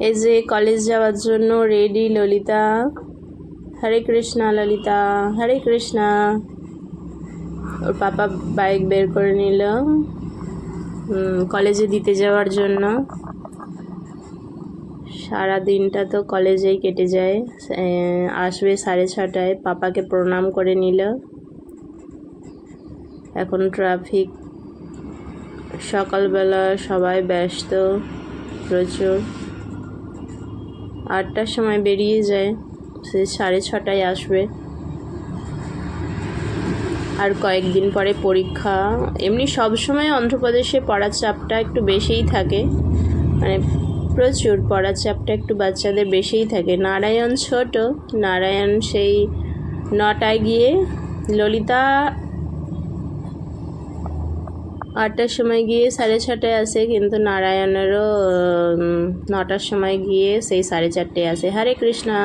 এই যে কলেজ যাওয়ার জন্য রেডি ললিতা। হরে কৃষ্ণা ললিতা, হরে কৃষ্ণা। ওর পাপা বাইক বের করে নিল কলেজে দিতে যাওয়ার জন্য। সারা দিনটা তো কলেজেই কেটে যায়। আসবে 6:30টায়, পাপাকে প্রণাম করে নিল। এখন ট্রাফিক, সকালবেলা সবাই ব্যস্ত প্রচুর। 8টার সময় বেরিয়ে যায়, সে 6:30টায় আসবে। আর কয়েকদিন পরে পরীক্ষা। এমনি সবসময় অন্ধ্রপ্রদেশে পড়ার চাপটা একটু বেশিই থাকে, মানে প্রচুর পড়ার চাপটা একটু বাচ্চাদের বেশিই থাকে। নারায়ণ ছোট, নারায়ণ সেই 9টায় গিয়ে, ললিতা 8টার সময় গিয়ে 6:30টায় আসে, কিন্তু নারায়ণেরও 9টার সময় গিয়ে সেই 4:30টায় আসে। হরে কৃষ্ণা।